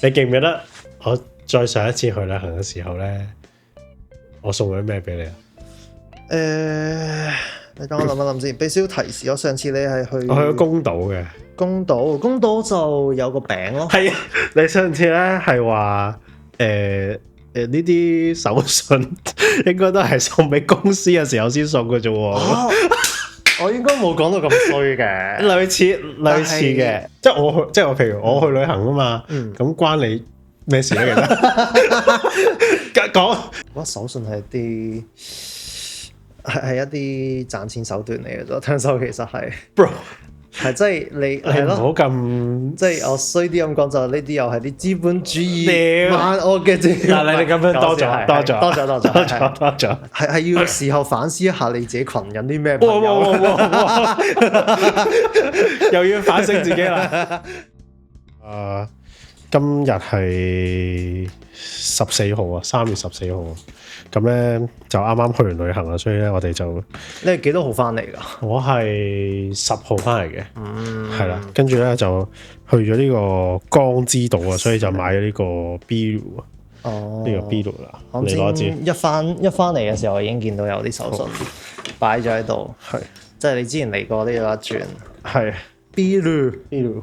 你記唔記得我再上一次去旅行嘅時候咧，我送咗咩俾你啊？你等我諗一諗先，俾少少提示。我上次你係去，我去咗宮島嘅。宮島就有個餅咯。係啊，你上次咧係話呢啲手信應該都係送俾公司嘅時候先送嘅啫喎。我應該冇講到咁衰嘅，類似嘅，即係我譬如我去旅行啊嘛，咁關你咩事咧？其實講，我手信係一啲賺錢手段嚟嘅啫，聽手其實係 bro 係即係你係咯，唔好咁即係我衰啲咁講就呢啲又係啲資本主義萬惡嘅啫。嗱，你咁樣多咗，係要時候反思一下你自己群人啲咩朋友。哇又要反省自己啦。今日係14號啊，3月14號。咁咧就啱啱去完旅行啦，所以咧我哋就你係幾多號翻嚟㗎？我係10號翻嚟嘅，係啦，跟住咧就去咗呢個江之島啊，所以就買咗呢個 Bilu 啊，呢個 Bilu 啦，你攞支。一翻嚟嘅時候，我已經見到有啲手信擺咗喺度，係即係你之前嚟過呢度一轉，係 Bilu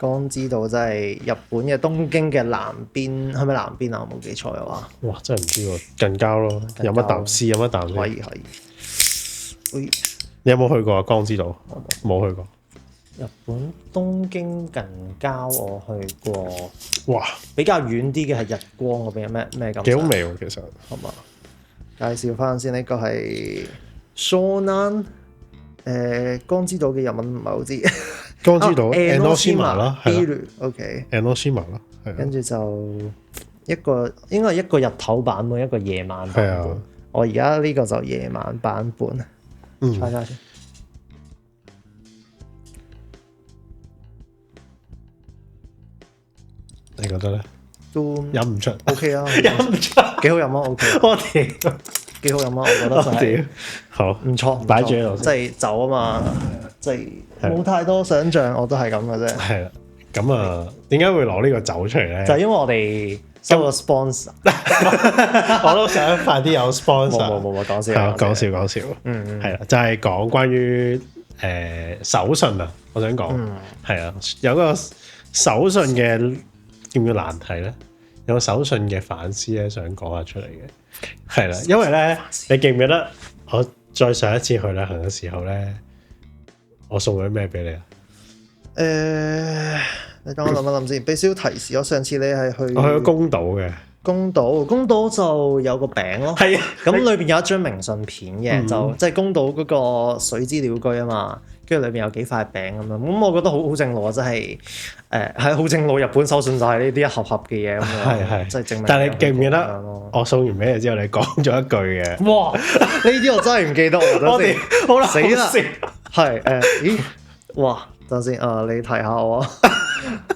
江之島真係日本嘅東京嘅南邊，係咪南邊啊？我冇記錯嘅話。哇！真係唔知喎，近郊咯，飲一啖試飲一啖先。可以。你有冇去過啊？江之島冇去過。日本東京近郊我去過，哇！比較遠啲嘅係日光嗰邊，咩咁？幾好味喎，其實。好嘛？介紹翻先，呢個係 Shonan， 江之島嘅日文唔係好知。江之島 Enoshima 啦，係啦 OK Enoshima 啦，係。跟住就應該係一個日頭版本，一個夜晚版本。係啊。我而家呢個就夜晚版本。睇下先。你覺得咧？都飲唔出 ，OK 啊，飲唔出，幾好飲啊 ，OK。我屌，幾好飲啊，我覺得就係好唔錯，擺住喺度，即係酒啊嘛，即係冇太多想像，我都係咁嘅啫。係啦，咁啊，點解會攞呢個酒出嚟咧？就係因為我哋收個 sponsor，我都想快啲有 sponsor。冇講笑，講笑，係啦，就係講關於手信啊，我想講係啊，有個手信嘅叫唔叫難題咧？有個手信嘅反思咧，想講下出嚟嘅，係啦，因為咧，你記唔記得我再上一次去旅行嘅時候咧，我送咗咩俾你啊？你等我諗一諗先，俾少少提示。我上次你係去，我去咗宮島嘅。宮島就有個餅咯，係啊，咁裏邊有一張明信片嘅，就即係宮島嗰個水之鳥居啊嘛，跟住裏邊有幾塊餅咁樣，咁我覺得好正路啊，真係係好正路。日本手信就係呢啲一盒嘅嘢咁樣，係即係證明。但係你記唔記得我送完俾你之後，你講咗一句嘅？哇！呢啲我真係唔記得，我哋好啦，死啦，係咦？哇！等先你提下我。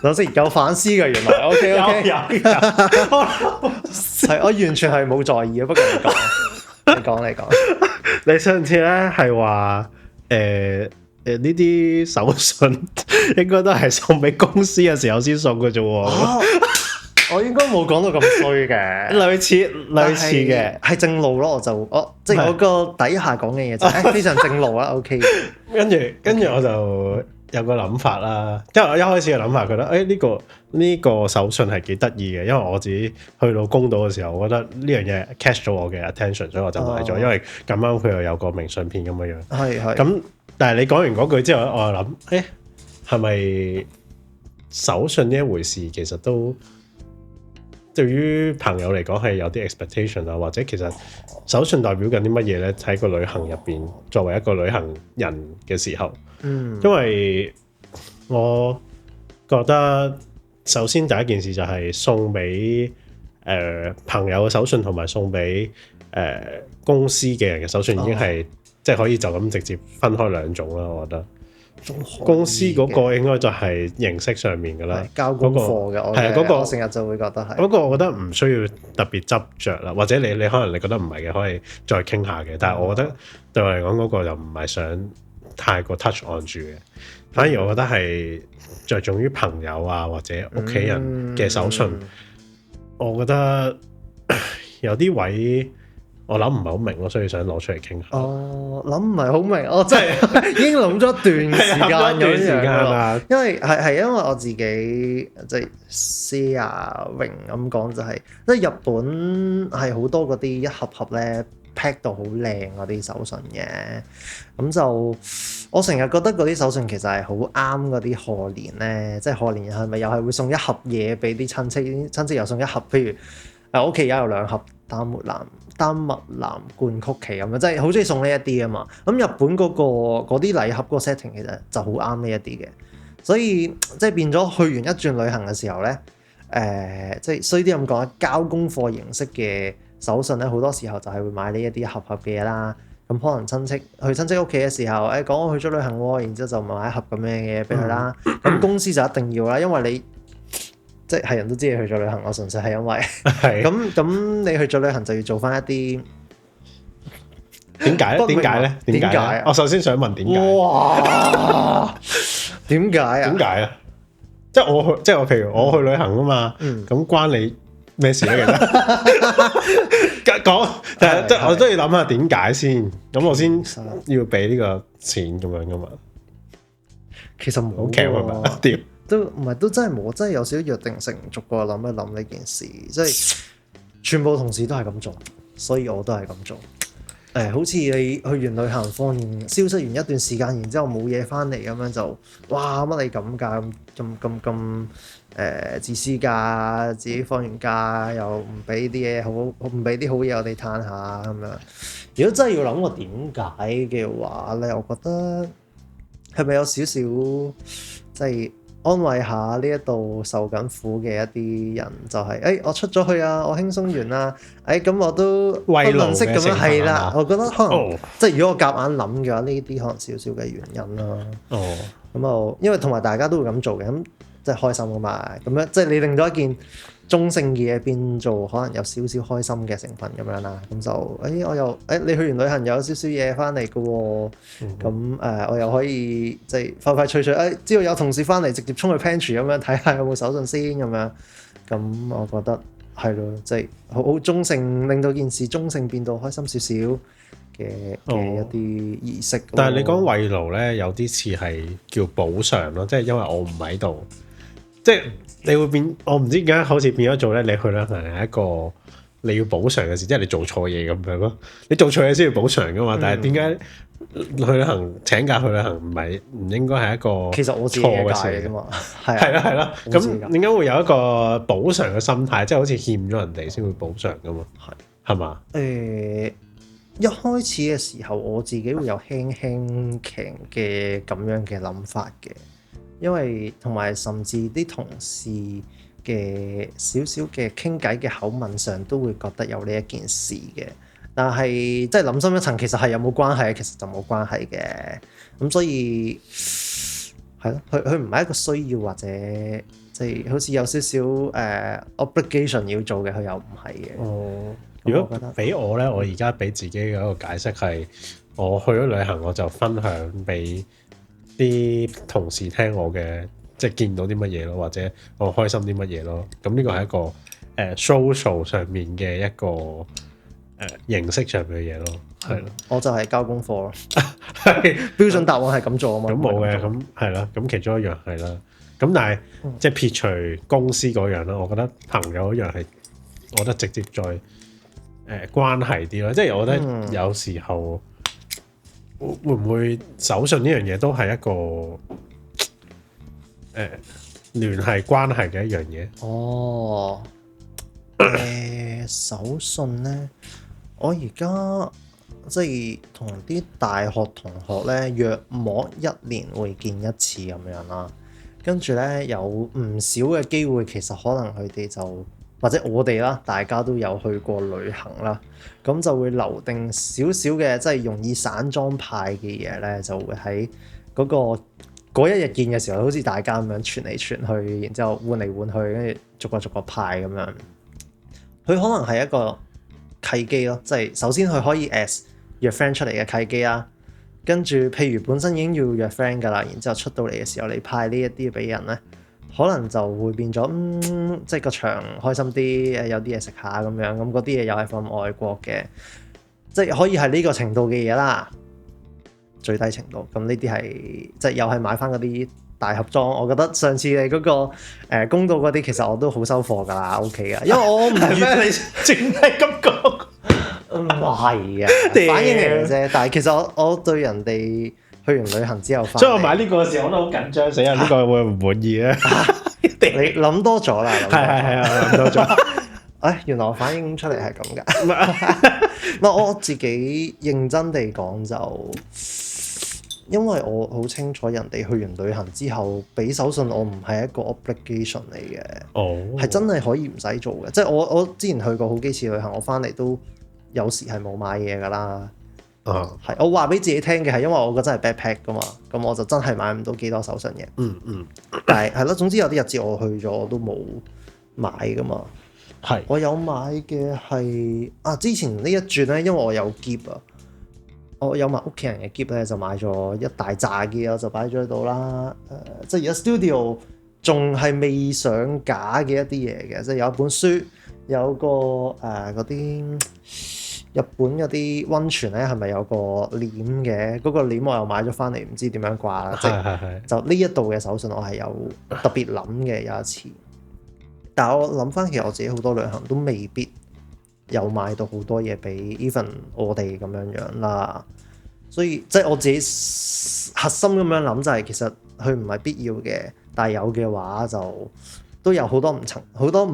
等先有反思嘅，原來 OK， 有，係我完全係冇在意嘅。不過你講，你上次咧係話呢啲手信應該都係送俾公司嘅時候先送嘅啫喎。我應該冇講到咁衰嘅，類似嘅係正路咯。即係我個底下講嘅嘢就係非常正路啦。OK， 跟住我就有個諗法啦，因為我一開始嘅諗法覺得呢個手信係幾得意嘅，因為我自己去到宮島嘅時候，我覺得呢樣嘢 catch 咗我嘅 attention，所以我就買咗。因為咁啱佢又有個明信片咁樣樣。係。咁但係你講完嗰句之後咧，我就諗，係咪手信呢一回事其實都對於朋友嚟講係有啲 expectation 啊，或者其實手信代表緊啲乜嘢咧？喺個旅行入邊，作為一個旅行人嘅時候，因為我覺得首先第一件事就係送俾朋友嘅手信，同埋送俾公司嘅人嘅手信已經係即係可以就咁直接分開兩種啦。我覺得公司嗰個應該就係形式上面㗎啦，交功課嘅，係嗰個我成日就會覺得係嗰個，我覺得唔需要特別執着啦，或者你可能你覺得唔係嘅，可以再傾下嘅。但係我覺得對我嚟講嗰個就唔係想太過 touch on 住嘅，反而我覺得係着重於朋友啊或者屋企人嘅手信，我覺得有啲位我諗唔係好明咯，所以想攞出嚟傾下。哦，諗唔係好明，我真係已經諗咗一段時間啦。因為係因為我自己即係 see 阿榮咁講，就係即係日本係好多嗰啲一盒盒咧 pack 到好靚嗰啲手信嘅，咁就我成日覺得嗰啲手信其實係好啱嗰啲賀年咧，即係賀年係咪又係會送一盒嘢俾啲親戚，親戚又送一盒，譬如我屋企而家有2盒丹麥藍罐曲奇咁樣，即係好中意送呢一啲啊嘛。咁日本嗰啲禮盒嗰個 setting 其實就好啱呢一啲嘅，所以即係變咗去完一轉旅行嘅時候咧，即係衰啲咁講，交功課形式嘅手信咧，好多時候就係會買呢一啲盒盒嘅嘢啦。咁可能親戚屋企嘅時候，講我去咗旅行喎，然之後就買一盒咁樣嘅嘢俾佢啦。咁公司就一定要啦，因為你即係人都知你去咗旅行，我純粹係因為咁你去咗旅行就要做翻一啲點解咧？點解啊？我首先想問點解？哇！點解啊？點解啊？即係我譬如我去旅行啊嘛，咁關你咩事咧？其實講，但係即係我都要諗下點解先，咁我先要俾呢個錢咁樣噶嘛。其實冇喎，都唔係都真係冇，真係有少少約定成俗過諗一諗呢件事，即係全部同事都係咁做，所以我都係咁做。好似你去完旅行放完消失完一段時間，然之後冇嘢翻嚟咁樣就，哇乜你咁㗎咁自私㗎，自己放完假又唔俾啲嘢好，唔俾啲好嘢我哋嘆下咁樣。如果真係要諗個點解嘅話咧，我覺得係咪有少少即係安慰下呢一度受緊苦嘅一啲人，就係我出咗去啊，我輕鬆完啦，咁我都不吝嗇咁樣係啦。我覺得可能即係如果我夾硬諗嘅話，呢啲可能少少嘅原因啦。咁因為同埋大家都會咁做嘅，咁即係開心㗎嘛。咁樣即係你令到一件中性嘅嘢變做可能有少少開心嘅成分咁樣啦。咁就我又你去完旅行有少少嘢翻嚟嘅喎，咁我又可以即係快快脆脆知道有同事翻嚟，直接衝去 pantry 咁樣睇下有冇手信先咁樣。咁我覺得係咯，即係好中性，令到件事中性變到開心少少嘅一啲儀式。但係你講慰勞咧，有啲似係叫補償咯，即係因為我唔喺度，即係你會變，我唔知點解好似變咗做咧，你去旅行係一個你要補償嘅事，即係你做錯嘢咁樣咯。你做錯嘢先要補償噶嘛，但係點解去旅行請假去旅行唔應該係一個其實我自己嘅事啫嘛，係啦，咁點解會有一個補償嘅心態，即係好似欠咗人哋先會補償噶嘛？係嘛？一開始嘅時候，我自己會有輕輕強嘅咁樣嘅諗法嘅，因為同埋甚至啲同事嘅少少嘅傾偈嘅口吻上，都會覺得有呢一件事嘅。但係即係諗深一層，其實係有冇關係？其實就冇關係嘅。咁所以係咯，佢唔係一個需要或者即係好似有少少obligation 要做嘅，佢又唔係嘅。如果俾我咧，我而家俾自己嘅一個解釋係，我去咗旅行，我就分享俾啲同事聽我嘅，即係見到啲乜嘢咯，或者我開心啲乜嘢咯。咁呢個係一個social 上面嘅一個形式上面嘅嘢咯，係咯。我就係交功課咯，標準答案係咁做啊嘛。咁冇嘅，咁係啦，咁其中一樣係啦。咁但係即係撇除公司嗰樣啦，我覺得朋友一樣係，我覺得直接再關係啲咯，即係我覺得有時候會唔會手信呢樣嘢都係一個聯繫關係嘅一樣嘢。手信咧，我而家即係同啲大學同學咧，約莫1年會見一次咁樣啦。跟住咧有唔少嘅機會，其實可能佢哋就或者我哋啦，大家都有去過旅行啦，咁就會留定少少嘅，即係容易散裝派嘅嘢咧，就會喺嗰一日見嘅時候，好似大家咁樣傳嚟傳去，然之後換嚟換去，跟住逐個派咁樣。佢可能係一個契機咯，即係首先佢可以 as 約 friend 出嚟嘅契機啦。跟住譬如本身已經要約 friend 㗎啦，然之後出到嚟嘅時候，你派呢一啲俾人咧，可能就會變咗，即係個場開心啲，有啲嘢食下咁樣，咁嗰啲嘢又係from外國嘅，即係可以係呢個程度嘅嘢啦，最低程度。咁呢啲係即係又係買翻嗰啲大盒裝。我覺得上次你嗰、個公道嗰啲，其實我都好收貨㗎啦 ，OK 㗎，因為我唔係咩？你淨係咁講？唔係啊，反應嚟嘅啫。但係其實我對人哋去完旅行之後翻，所以我買呢個嘅時候我都好緊張，死人呢個會唔滿意咧？你諗多咗啦，係啊，諗多咗。原來我反應出嚟係咁㗎。我自己認真地講就，因為我好清楚人哋去完旅行之後俾手信，我唔係一個 obligation 嚟嘅，係真係可以唔使做嘅。即係我之前去過好幾次旅行，我翻嚟都有時係冇買嘢㗎啦。係我話俾自己聽嘅係，因為我嗰陣係 backpack 㗎嘛，咁我就真係買唔到幾多手信嘅。但係咯，總之有啲日子我去咗我都冇買㗎嘛。係我有買嘅係之前呢一轉咧，因為我有篋啊，我有埋屋企人嘅篋咧，就買咗一大扎嘅，我就擺咗喺度啦。即係而家 studio 仲係未上架嘅一啲嘢嘅，即係有一本書，有個嗰啲日本嗰啲溫泉咧，係咪有個簾嘅？嗰個簾我又買咗翻嚟，唔知點樣掛啦。係就呢一度嘅手信，我係有特別諗嘅有一次。但係我諗翻，其實我自己好多旅行都未必有買到好多嘢俾 even 我哋咁樣啦。所以即係我自己核心咁樣諗就係，其實佢唔係必要嘅，但係有嘅話就都有好多唔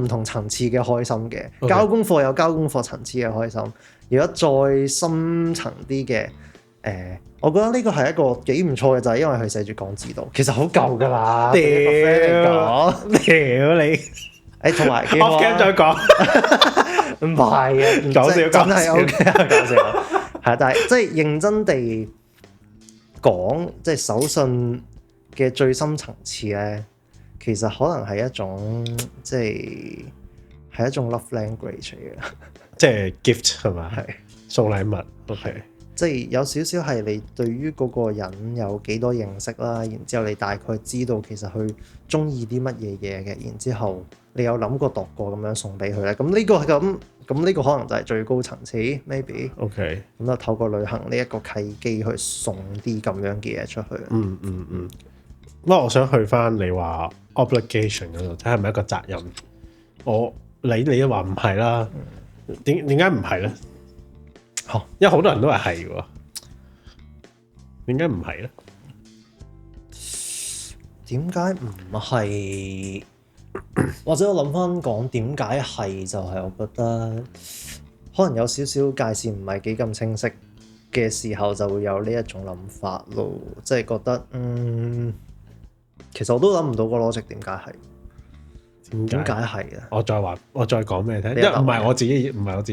同層次嘅開心嘅。Okay. 交功課有交功課層次嘅開心。如果再深層啲嘅，我覺得呢個係一個幾唔錯嘅，就係因為佢寫住港之道，其實好舊㗎啦。屌你！同埋幾好啊！再講，唔係啊，講笑真係 OK 啊，講笑係，但係即係認真地講，即係手信嘅最深層次咧，其實可能係一種即係一種 love language 嚟嘅，即係 gift 係嘛？係送禮物 ，OK。即係有少少係你對於嗰個人有幾多認識啦，然之後你大概知道其實佢中意啲乜嘢嘢嘅，然之後你有諗過度過咁樣送俾佢咧。咁呢個咁呢個可能就係最高層次 maybe。OK。咁就透過旅行呢一個契機去送啲咁樣嘅嘢出去。不過我想去翻你話 obligation 嗰度，睇係咪一個責任？你都話唔係啦，點解唔係咧？因為好多人都話係喎，點解唔係咧？點解唔係？或者我諗翻講點解係，就係我覺得可能有少少界線唔係幾咁清晰嘅時候，就會有呢一種諗法咯。即係覺得其實我都諗唔到個邏輯點解係。點解係啊？我再講俾你聽，因為唔係我自己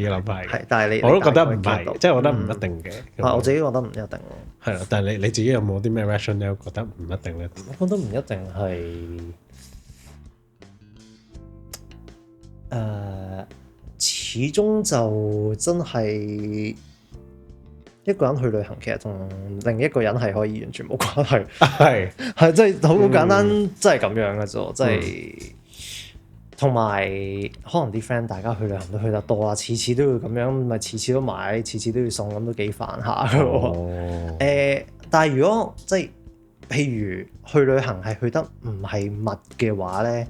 諗法係，但係你我都覺得唔係，即係我覺得唔一定嘅。我自己覺得唔一定咯。係啦，但係你自己有冇啲咩 rationale 覺得唔一定咧？我覺得唔一定係始終就真係一個人去旅行，其實同另一個人係可以完全冇關係。係即係好簡單，真係咁樣嘅啫，即係。同埋可能啲 friend 大家去旅行都去得多啦，次次都要咁樣，咪次次都買，次次都要送，咁都幾煩下嘅喎。但係如果即係譬如去旅行係去得唔係密嘅話咧，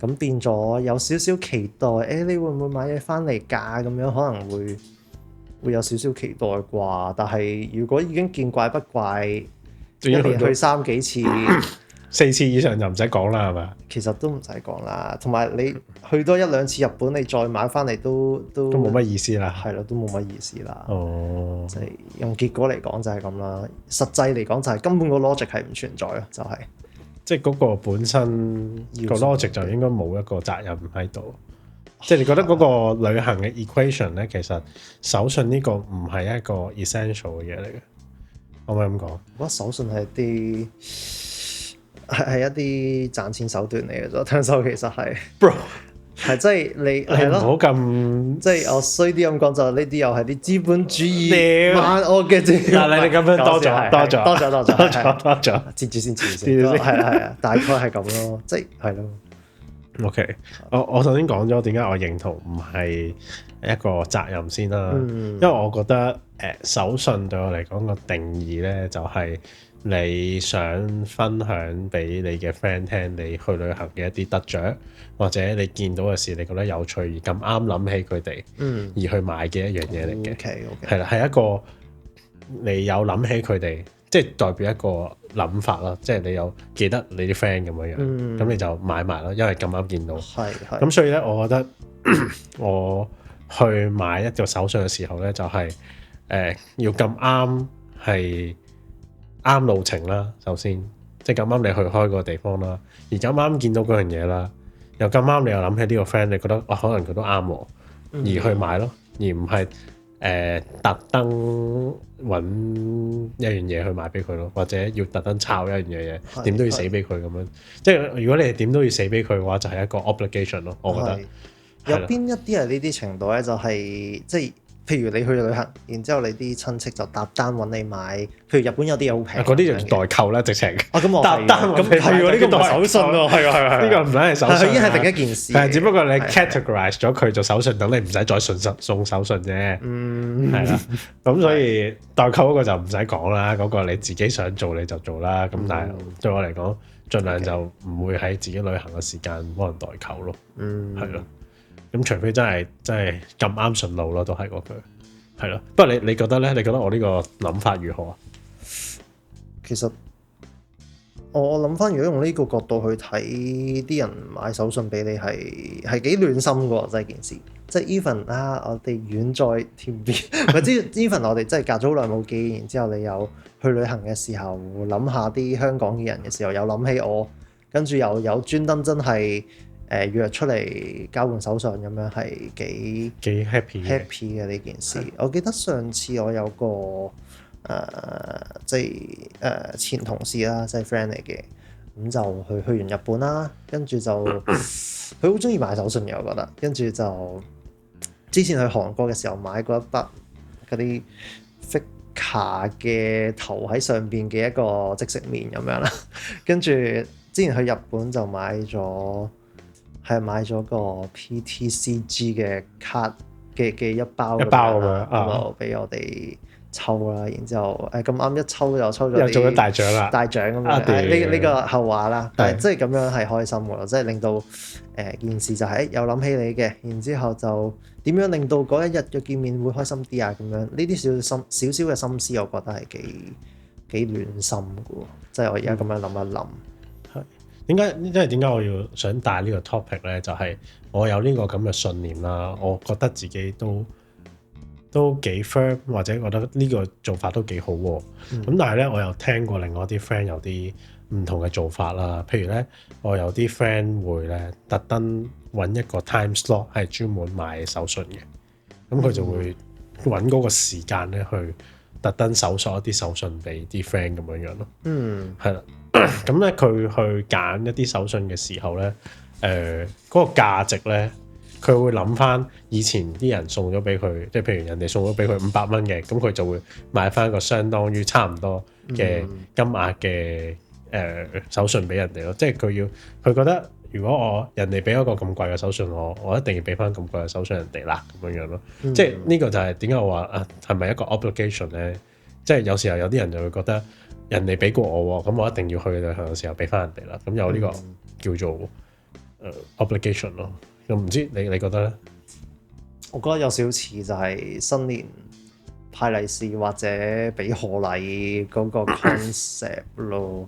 咁變咗有少少期待，你會唔會買嘢翻嚟㗎？咁樣可能會有少少期待啩。但係如果已經見怪不怪，一年去3幾次。4次以上就唔使講啦，係嘛？其實都唔使講啦，同埋你去多1-2次日本，你再買翻嚟都冇乜意思啦。係咯，都冇乜意思啦。即係用結果嚟講就係咁啦，實際嚟講就係根本個 logic 係唔存在咯，就係即係嗰個本身個 logic 就應該冇一個責任喺度。即係你覺得嗰個旅行嘅 equation 咧，其實手信呢個唔係一個 essential 嘅嘢嚟嘅，可唔可以咁講？我覺得手信係一啲賺錢手段嚟嘅啫，聽手其實係 bro 係即係你你係咯。唔好咁即係我衰啲咁講，就呢啲又係啲資本主義屌萬惡嘅啫。嗱，你咁樣多咗，多咗，多咗，多咗，多咗，多咗。截住先，截住截住先係啊係啊，大概係咁咯，即係係咯。OK，我首先講咗點解我認同唔係一個責任先啦，因為我覺得手信對我嚟講個定義咧就係你想分享俾你嘅 friend 聽你去旅行嘅一啲得着，或者你見到嘅事你覺得有趣而咁啱諗起佢哋，而去買嘅一樣嘢嚟嘅。OK，係啦，係一個你有諗起佢哋，即係代表一個諗法啦，即係你有記得你啲 friend 咁樣樣，咁你就買埋咯，因為咁啱見到。係咁所以咧，我覺得我去買一個手信嘅時候咧，就係要咁啱係啱路程啦。首先，即係咁啱你去開個地方啦，而咁啱見到嗰樣嘢啦，又咁啱你又諗起呢個 friend，你覺得可能佢都啱喎，而去買咯，而唔係特登揾一樣嘢去買俾佢咯，或者要特登抄一樣嘢，點都要死俾佢咁樣。即係如果你係點都要死俾佢嘅話，就係一個 obligation 咯。我覺得有邊一啲係呢啲程度咧？就係即係譬如你去旅行，然之後你啲親戚就搭單揾你買，譬如日本有啲嘢好平，嗰啲就叫代購啦，直情。咁我搭單咁係喎，呢個唔係手信喎，係啊，呢個唔係手信，佢已經係另一件事。係只不過你 categorize 咗佢做手信，等你唔使再送手信啫。係啦，咁所以代購嗰個就唔使講啦，嗰個你自己想做你就做啦。咁但係對我嚟講，盡量就唔會喺自己旅行嘅時間幫人代購咯。係咯。咁除非真係咁啱順路咯，都係嗰句，係咯。不過你覺得咧？你覺得我呢個諗法如何啊？其實我諗翻，如果用呢個角度去睇，啲人買手信俾你係幾暖心嘅喎，真係件事。即係 even 啊，我哋遠在天邊，或者 even 我哋真係隔咗好耐冇見，然之後你有去旅行嘅時候，諗下啲香港嘅人嘅時候，有諗起我，跟住又有專登真係。約出嚟交換手信咁樣係幾 happy 嘅呢件事。我記得上次我有個即係前同事啦，即係 friend 嚟嘅，咁就去完日本啦，跟住就佢好中意買手信嘅，我覺得。跟住就之前去韓國嘅時候買過一筆嗰啲 figure 嘅頭喺上邊嘅一個即食麵咁樣啦。跟住之前去日本就買咗個 PTCG 嘅卡嘅一包咁樣，就俾我哋抽啦。然之後咁啱一抽就抽咗，又做咗大獎啦！大獎咁樣，呢個後話啦。但係即係咁樣係開心嘅咯，即係令到件事就係有諗起你嘅，然之後就點樣令到嗰一日嘅見面會開心啲啊？咁樣呢啲少少嘅心思，我覺得係幾暖心嘅。即係我而家咁樣諗一諗。點解我要想帶呢個 topic 咧？就係我有呢個咁嘅信念啦，我覺得自己都幾 firm，或者覺得呢個做法都幾好喎。咁但係咧，我又聽過另外啲 friend 有啲唔同嘅做法啦。譬如咧，我有啲 friend 會咧特登揾一個 time slot 係專門買手信嘅，咁佢就會揾嗰個時間咧去特登搜索一啲手信俾啲 friend 咁樣樣咯。係啦。咁咧，佢去揀一啲手信嘅時候咧，嗰個價值咧，佢會諗翻以前啲人送咗俾佢，即係譬如人哋送咗俾佢500蚊嘅，咁佢就會買翻個相當於差唔多嘅金額嘅手信俾人哋咯。即係佢覺得，如果人哋俾一個咁貴嘅手信我一定要俾翻咁貴嘅手信人哋啦，咁樣樣咯。即係呢個就係點解我話啊，係咪一個 obligation 咧？即係有時候有啲人就會覺得。人哋俾過我喎，咁我一定要去旅行嘅時候俾翻人哋啦。咁有呢個叫做obligation 咯。又唔知你覺得咧？我覺得有少少似就係新年派利是或者俾賀禮嗰個 concept 咯。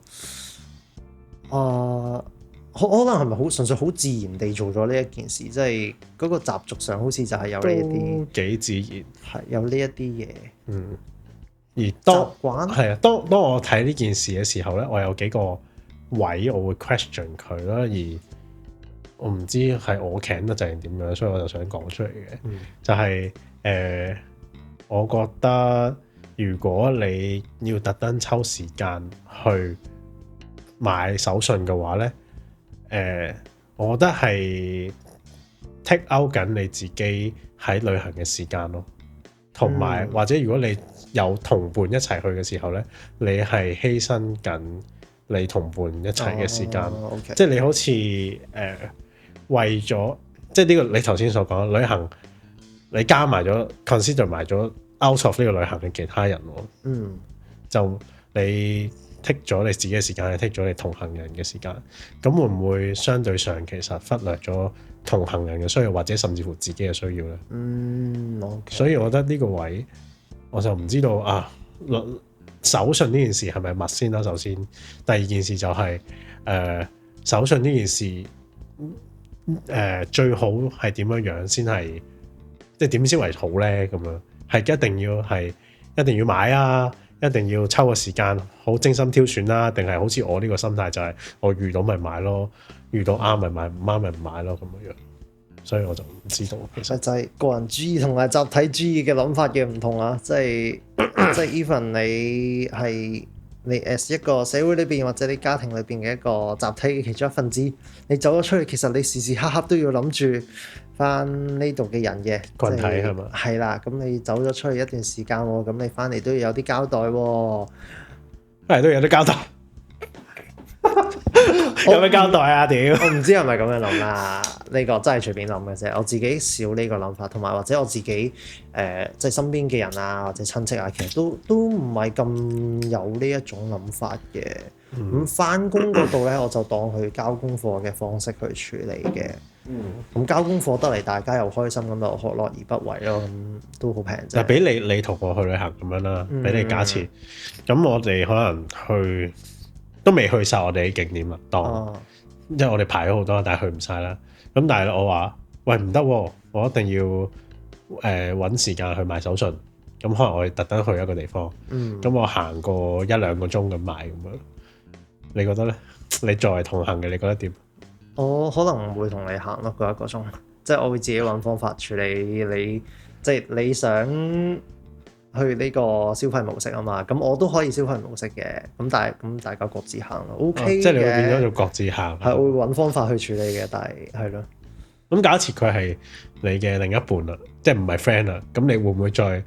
可能係咪好純粹好自然地做咗呢一件事？即係嗰個習俗上好似就係有呢一啲幾自然，係有呢一啲嘢。而當我睇呢件事嘅時候咧，我有幾個位我會 question 佢啦，而我唔知係我揀得就係點樣，所以我就想講出嚟嘅，就係我覺得如果你要特登抽時間去買手信嘅話咧，我覺得係 take out 緊你自己喺旅行嘅時間咯，同埋或者如果你有同伴一齊去嘅時候咧，你係犧牲緊你同伴一齊嘅時間，okay. 即係你好似為咗即係呢個你頭先所講旅行，你加埋咗 consider 埋咗 out of 呢個旅行嘅其他人喎，就你剔咗你自己嘅時間，你剔咗你同行人嘅時間，咁會唔會相對上其實忽略咗同行人嘅需要，或者甚至乎自己嘅需要咧？Okay. 所以我覺得呢個位我就唔知道啊，手信呢件事係咪密先啦？首先，第二件事就係手信呢件事最好係點樣先係，即係點先為好咧？咁樣係一定要買啊！一定要抽個時間好精心挑選啦，定係好似我呢個心態就係我遇到咪買咯，遇到啱咪買，唔啱咪唔買咯咁樣。所以我就唔知道，其實就係個人主義同埋集體主義嘅諗法嘅唔同啊！即係 even 你 as 一個社會裏邊或者你家庭裏邊嘅一個集體嘅其中一份子，你走咗出去，其實你時時刻刻都要諗住翻呢度嘅人嘅群體係嘛？係啦，咁你走咗出去一段時間喎，咁你翻嚟都要有啲交代喎，翻嚟都有啲交代。有咩交代啊？屌！我唔知係咪咁樣諗啦，呢個真係隨便諗嘅啫。我自己少呢個諗法，同埋或者我自己即係身邊嘅人啊，或者親戚啊，其實都唔係咁有呢一種諗法嘅。咁翻工嗰度咧，我就當佢交功課嘅方式去處理嘅。咁交功課得嚟，大家又開心，咁就何樂而不為咯。咁都好平啫。就俾你同我去旅行咁樣啦，俾你假設。咁我哋可能去。都未去晒我哋啲景點啦，因為我哋排咗好多，但係去唔晒啦。咁但係我話喂唔得，我一定要揾時間去買手信。咁可能我哋特登去一個地方，咁我行過1-2個鐘咁買咁樣。你覺得咧？你作為同行嘅，你覺得點？我可能唔會同你行咯，嗰1個鐘，即係我會自己揾方法處理你，即係你想去呢個消費模式啊嘛，咁我都可以消費模式嘅，咁大家各自行咯 ，OK 嘅。即係你會變咗做各自行。係，我會揾方法去處理嘅，但係咯。咁假設佢係你嘅另一半啦，即係唔係 friend 啦，咁你會唔會再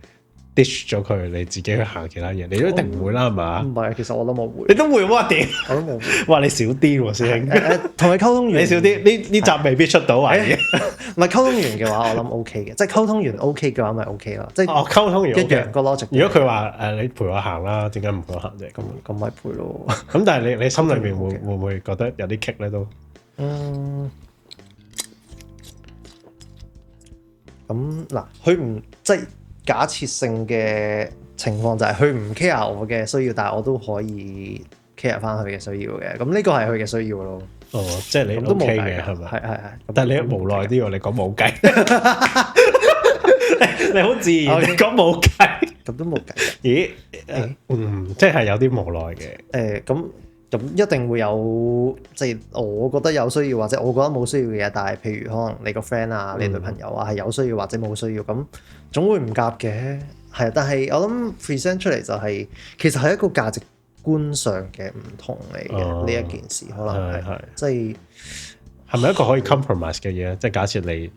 ditch 咗佢，你自己去行其他嘢？你都一定唔會啦，係嘛？唔係，其實我都冇會。你都會哇？屌！我都冇會。哇！你少啲喎，師兄。同佢溝通完。你少啲，呢集未必出到啊！唔係溝通完嘅話，我諗 OK 嘅，即係溝通完 OK 嘅話，咪 OK 咯。即係溝通完一樣個 logic。如果佢話你陪我行啦，點解唔陪我行啫？咁咪陪咯。咁但係你心裏面會唔會覺得有啲棘咧都？咁嗱，佢唔即係假設性嘅情況就係佢唔 care 我嘅需要，但係我都可以 care 翻佢嘅需要嘅。咁呢個係佢嘅需要咯。哦，即係你都 OK 嘅係咪？係。但係你無奈啲喎，你講冇計，你好自然，你講冇計，咁都冇計。咦？即係有啲無奈嘅。咁一定會有，即係我覺得有需要或者我覺得冇需要嘅嘢，但係譬如可能你個 friend 啊、你女朋友啊係有需要或者冇需要，咁總會唔夾嘅。係，但係我諗 present 出嚟就係其實係一個價值觀上嘅唔同嚟嘅呢一件事，可能係即係咪一個可以 compromise 嘅嘢？即係假設你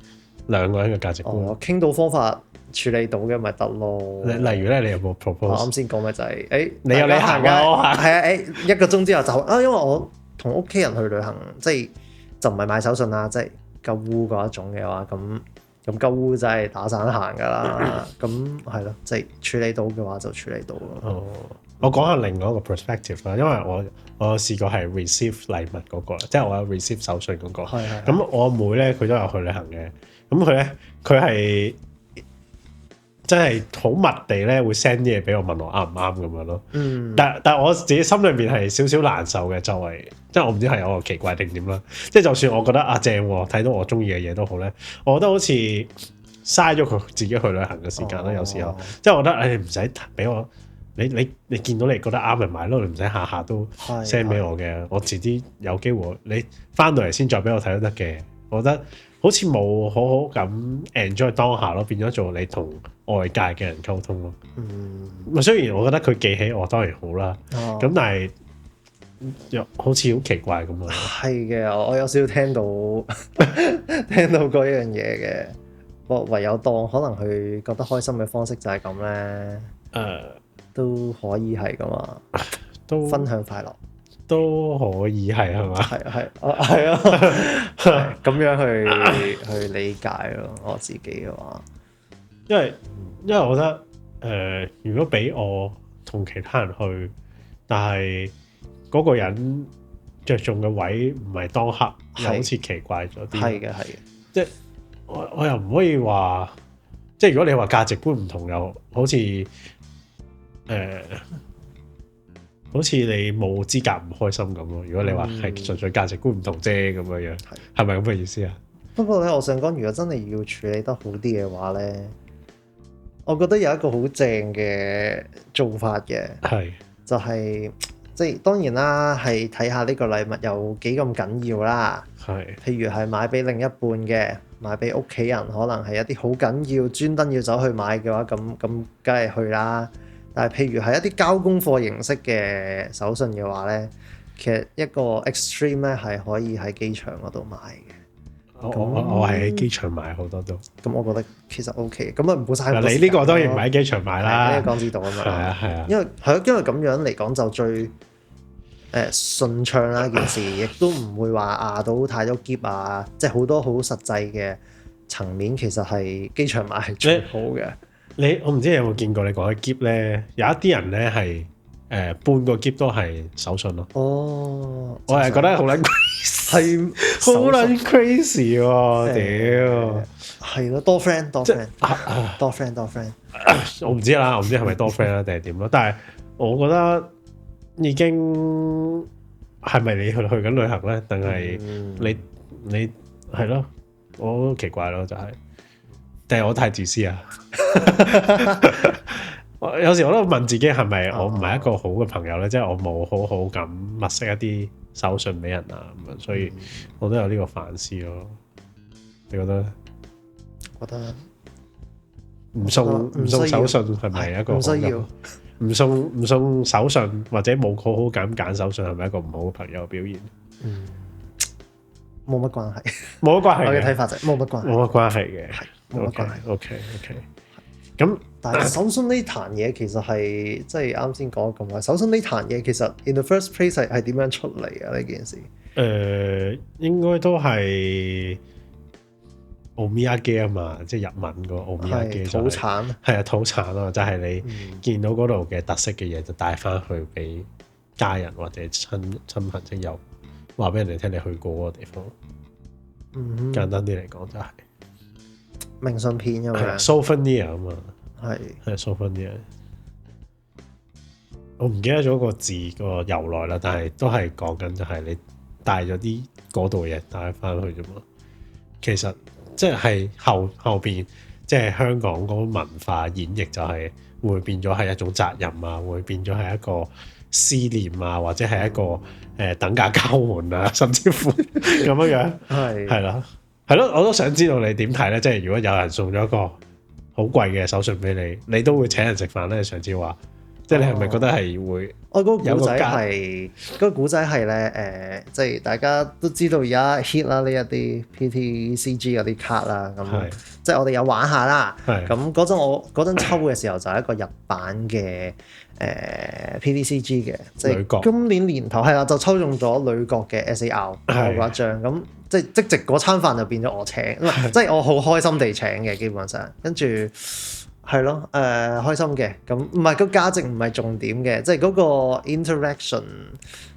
兩個人嘅價值觀，傾到方法處理到嘅咪得咯。例如咧，你有冇 propose？ 我啱先講咪就係你有你行嘅，我行。係啊，1個鐘之後就因為我同屋企人去旅行，即係就唔係買手信啦，即係購物嗰一種嘅話，咁購物就係打散行噶啦。咁係咯，即係處理到嘅話就處理到咯。我講下另外一個 perspective 啦，因為我試過係 receive 禮物嗰個，即係我有 receive 手信嗰個。咁我妹咧，佢都有去旅行嘅。咁佢係真係好密地咧，會 send 啲嘢俾我，問我啱唔啱咁樣咯。但係我自己心裏邊係少少難受嘅，作為即係我唔知係我奇怪定點啦。即係就算我覺得正喎，睇到我中意嘅嘢都好咧，我覺得好似嘥咗佢自己去旅行嘅時間啦。有時候即係我覺得你唔使俾我。你見到你覺得啱咪買咯，你唔使下下都 send 俾我嘅。我遲啲有機會，你翻到嚟先再俾我睇都得嘅。我覺得好似冇好好咁 enjoy 當下咯，變咗做你同外界嘅人溝通咯。雖然我覺得佢記起我當然好啦，咁但係又好似好奇怪咁啊！係嘅，我有少少聽到聽到嗰樣嘢嘅，我唯有當可能佢覺得開心嘅方式就係咁咧，都可以係噶嘛，都分享快樂都可以係嘛？係啊，咁樣去理解咯，我自己嘅話，因為我覺得如果俾我同其他人去，但係嗰個人着重嘅位唔係當刻，又好似奇怪咗啲。係嘅，即係我又唔可以話，即係如果你話價值觀唔同，又好似好似你冇資格唔開心咁咯。如果你話係純粹價值觀唔同啫咁樣樣，係咪咁嘅意思啊？不過咧，我想講，如果真係要處理得好啲嘅話咧，我覺得有一個好正嘅做法嘅，就係即係當然啦，係睇下呢個禮物有幾咁緊要啦。譬如係買俾另一半嘅，買俾屋企人，可能係一啲好緊要，專登要走去買嘅話，咁梗係去啦。但係譬如係一啲交功課形式嘅手信嘅話咧，其實一個 extreme 咧係可以喺機場嗰度買嘅。我係喺機場買好多都。咁我覺得其實 OK，咁啊唔好嘥。你呢個當然唔喺機場買啦，因為港紙度啊嘛。係啊。因為咁樣嚟講就最順暢啦，件事亦都唔會話到太多喼啊，即係好多好實際嘅層面，其實係機場買係最好嘅。我唔知你有冇見過你講嘅喼咧，有一啲人咧係半個喼都係手信咯。我係覺得好撚 crazy，係好撚 crazy 喎！屌，係咯，多 friend，我唔知啦，我唔知係咪多 friend 啦定係點咯。但係我覺得已經係咪你去緊旅行咧？定係你係咯？我好奇怪咯，就係。定係我太自私啊！有時我都問自己係咪我唔係一個好嘅朋友咧？即係我冇好好咁物色一啲手信俾人啊咁樣，所以我都有呢個反思咯。你覺得咧？覺得唔送手信係咪一個唔需要？唔送手信或者冇好好咁揀手信係咪一個唔好嘅朋友嘅表現？冇乜關係，冇乜關係。我嘅睇法就冇乜關係，冇乜關係嘅，冇乜關係。OK。咁但係手信呢壇嘢其實係即係啱先講咁耐，手信呢壇嘢其實 in the first place 係點樣出嚟啊？呢件事應該都係おみやげ啊嘛，即係日文個おみやげ土產，係啊土產啊，就係你見到嗰度嘅特色嘅嘢就帶翻去俾家人或者親朋戚友。話俾人哋聽你去過嗰個地方，簡單啲嚟講就係明信片咁樣 souvenir 啊嘛，係 souvenir。我唔記得咗個字個由來啦，但係都係講緊就係你帶咗啲嗰度嘢帶翻去啫嘛。其實即係後邊即係香港嗰個文化演繹就係會變咗係一種責任啊，會變咗係一個思念啊，或者係一個等價交換啊，甚至乎咁樣係咯，我都想知道你點睇咧？即係如果有人送咗一個好貴嘅手信俾你，你都會請人食飯咧？上次話，即係你係咪覺得係會？我嗰個古仔係咧即係大家都知道而家 hit 啦呢一啲 PTCG 嗰啲卡啦，咁即係我哋有玩下啦。咁嗰陣抽嘅時候就係一個日版嘅。PTCG 嘅，即係今年年頭係啦，就抽中咗女角嘅 SAR 嗰一張，咁即係即席嗰餐飯就變咗我請，即係我好開心地請嘅，基本上跟住係咯，開心嘅，咁唔係個價值唔係重點嘅，即係嗰個 interaction，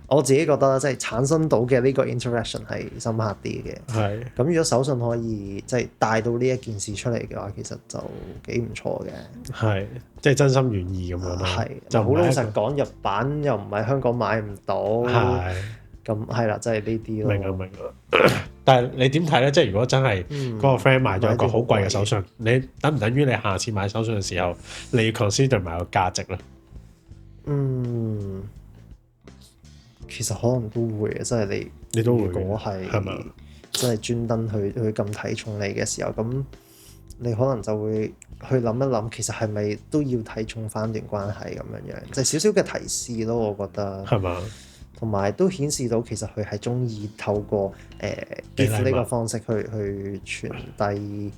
我自己覺得即係產生到嘅呢個 interaction 係深刻啲嘅。咁如果手信可以即係帶到呢一件事出嚟嘅話，其實就幾唔錯嘅。即係真心願意咁樣咯。就好老實講，日版又唔係香港買唔到。咁係啦，即係呢啲咯。明啊。但係你點睇咧？即係如果真係嗰個 friend 買咗一個好貴嘅手信，你等唔等於你下次買手信嘅時候，你要 consider 埋個價值咧？其實可能都會嘅，即係你都會。如果係即係專登去咁睇重你嘅時候，咁你可能就會去諗一諗，其實係咪都要睇重翻段關係咁樣樣，就係少少嘅提示咯，我覺得。係嘛？同埋都顯示到其實佢係中意透過gift 呢個方式去傳遞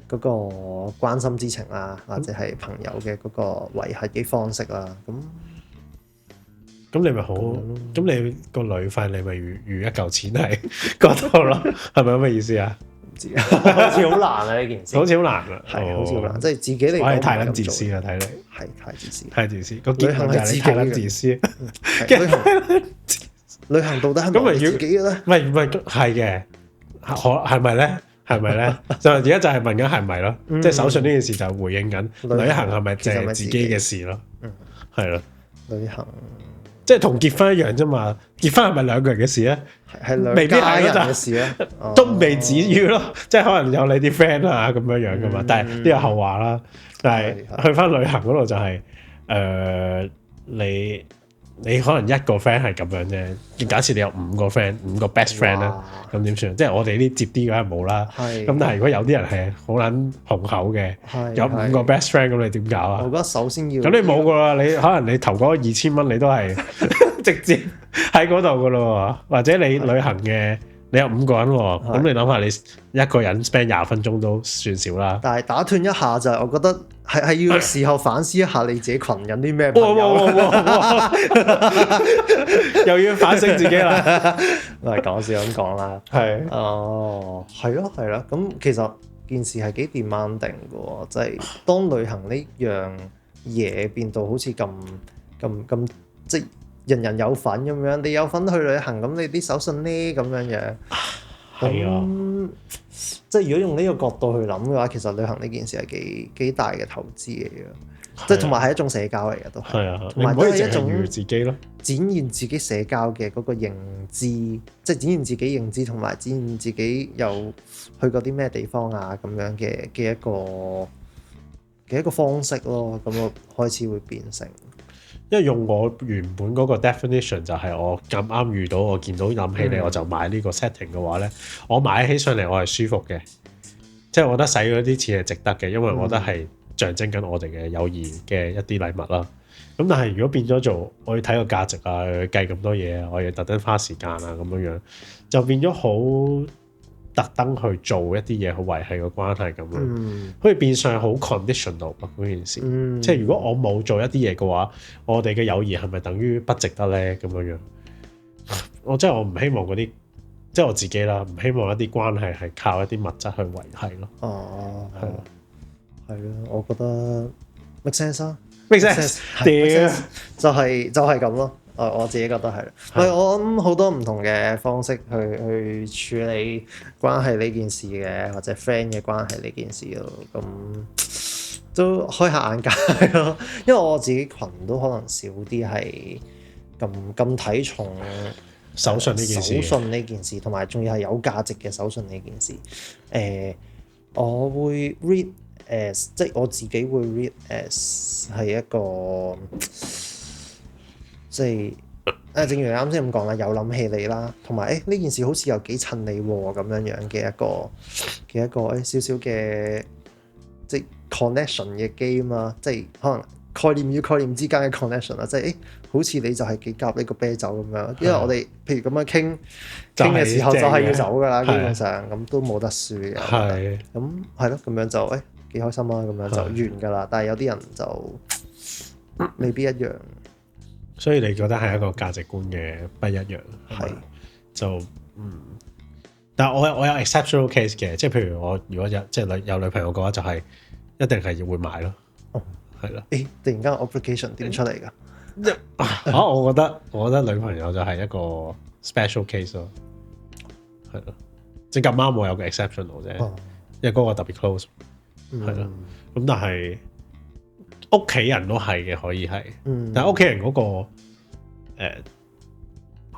嗰個關心之情啦，或者係朋友嘅嗰個維繫嘅方式啦。咁你咪好，咁你個旅費你咪預一嚿錢喺嗰度咯，係咪咁嘅意思啊？唔知啊，好似好難啊呢件事，好似好難啊，係好似好難，即係自己嚟講我係太撚自私啦，睇你係太自私，太自私，個結論就係你太撚自私。旅行到底係咪自己嘅咧？唔係係嘅，係咪咧？係咪咧？就而家就係問緊係咪咯？即係手信呢件事就回應緊旅行係咪淨係自己嘅事咯？係咯，旅行即係同結婚一樣啫嘛。結婚係咪兩個人嘅事咧？係未必係兩家人嘅事咧，都未至於咯。即係可能有你啲 friend 啊咁樣樣噶嘛。但係呢個後話啦。但係去翻旅行嗰度就係你可能一個 friend 係咁樣啫。假設你有5個 friend， 5個 best friend 咧，咁點算？即係我哋呢接啲梗係冇啦。咁但係如果有啲人係好撚雄厚嘅，有5個 best friend， 咁你點搞啊？我覺得首先要咁你冇噶啦，你可能你投嗰2000蚊，你都係直接喺嗰度噶咯，或者你旅行嘅。你有5個人喎，咁你諗下，你一個人 spend 20分鐘都算少啦。但係打斷一下就係，我覺得係要事後反思一下你自己群有啲咩朋友。又要反省自己啦。我係講笑咁講啦。係。哦，係咯係咯。咁其實件事係幾 demanding 嘅喎，即係當旅行呢樣嘢變到好似咁即係。人人有份咁樣，你有份去旅行，咁你啲手信呢咁樣樣，係啊，即係如果用呢個角度去諗嘅話，其實旅行呢件事係幾大嘅投資嚟嘅，即係同埋係一種社交嚟嘅都係。係啊，同埋都係一種自己咯，展現自己社交嘅嗰個認知，即係展現自己認知，同埋展現自己有去過啲咩地方啊咁樣嘅一個方式咯。咁我開始會變成。因為用我原本嗰個 definition 就係我咁啱遇到，我見到諗起你，我就買呢個 setting 嘅話咧，我買起上嚟我係舒服嘅，即係我覺得使嗰啲錢係值得嘅，因為我覺得係象徵緊我哋嘅友誼嘅一啲禮物啦。咁但係如果變咗做我要睇個價值啊，計咁多嘢啊，我要特登花時間啊咁樣，就變咗好特登去做一啲嘢，好維繫個關係咁樣，好似變相好 conditional 嗰件事。即係如果我冇做一啲嘢嘅話，我哋嘅友誼係咪等於不值得咧？咁樣，我即係我唔希望嗰啲，即係我自己啦，唔希望一啲關係係靠一啲物質去維繫咯。哦，係咯，係咯，我覺得 make sense 啊 ，make sense，就係咁咯。我自己覺得係，我諗好多唔同嘅方式去處理關係呢件事嘅，或者 friend 嘅關係呢件事咯。咁都開下眼界咯，因為我自己群都可能少啲係咁睇重手信呢件事，同埋仲要係有價值嘅手信呢件事。我會 read as 即係我自己會 read as 係一個。即係正如你啱先咁講啦，有諗起你啦，同埋呢件事好似又幾襯你喎咁樣樣嘅一個少少嘅即係 connection 嘅 game 啦，即係可能概念與概念之間嘅 connection 啦，即係好似你就係幾夾呢個啤酒咁樣，因為我哋譬如咁樣傾嘅時候就係要走㗎啦，基本上咁都冇得輸嘅。係咁係咯，咁樣就幾開心啊，咁樣就完㗎啦。但係有啲人就未必一樣。所以你覺得係一個價值觀嘅不一樣，係就但係我有 exceptional case 嘅，即係譬如我如果有女朋友嘅話，就係一定係要會買咯，係咯。突然間 obligation 點出嚟㗎？我覺得女朋友就係一個 special case 咯，係咯，即係咁啱我有個 exceptional 啫，因為嗰個特別 close，係咯，咁但係。屋企人都係嘅，可以係，但係屋企人嗰個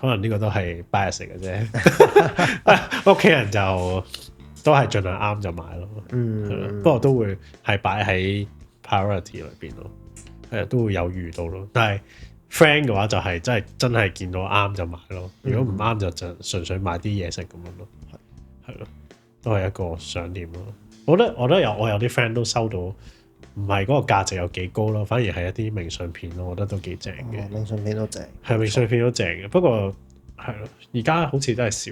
可能呢個都係 bias 嘅啫。屋企人就都係盡量啱就買咯，不過都會係擺喺 priority 裏邊咯，都會有遇到咯。但係 friend 嘅話就係真係見到啱就買咯，如果唔啱就純粹買啲嘢食咁樣咯，係咯，都係一個想念咯。我覺得我有啲 friend 都收到。唔係嗰個價值有幾高咯，反而係一啲明信片咯，我覺得都幾正嘅。明信片都正，係明信片都正嘅，不過係咯，而家好似真係少，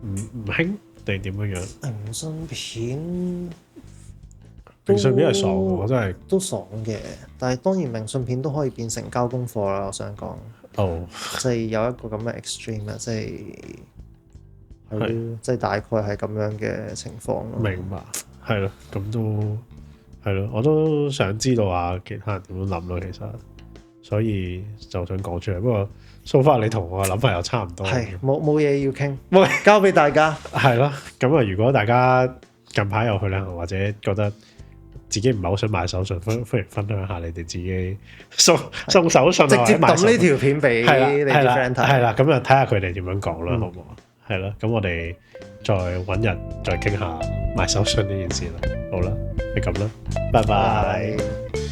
唔興定點樣樣？明信片明信片係爽嘅，我真係都爽嘅，但係當然明信片都可以變成交功課啦。我想講，即係有一個咁嘅 extreme 啦，即係大概係咁樣嘅情況咯。明白，係咯，咁都係咯，我都想知道下其他人點樣諗咯，其實，所以就想講出嚟。不過 so far 你同我嘅諗法又差唔多，係冇嘢要傾，交俾大家。係咯，咁啊，如果大家近排又去旅行或者覺得自己唔係好想買手信，歡迎分享下你哋自己送手信，直接抌呢條片俾你啲 friend 睇。係啦，咁就睇下佢哋點樣講啦，好唔好？係咯，咁我哋再揾日再傾下買手信呢件事啦。好啦，係咁啦，拜拜。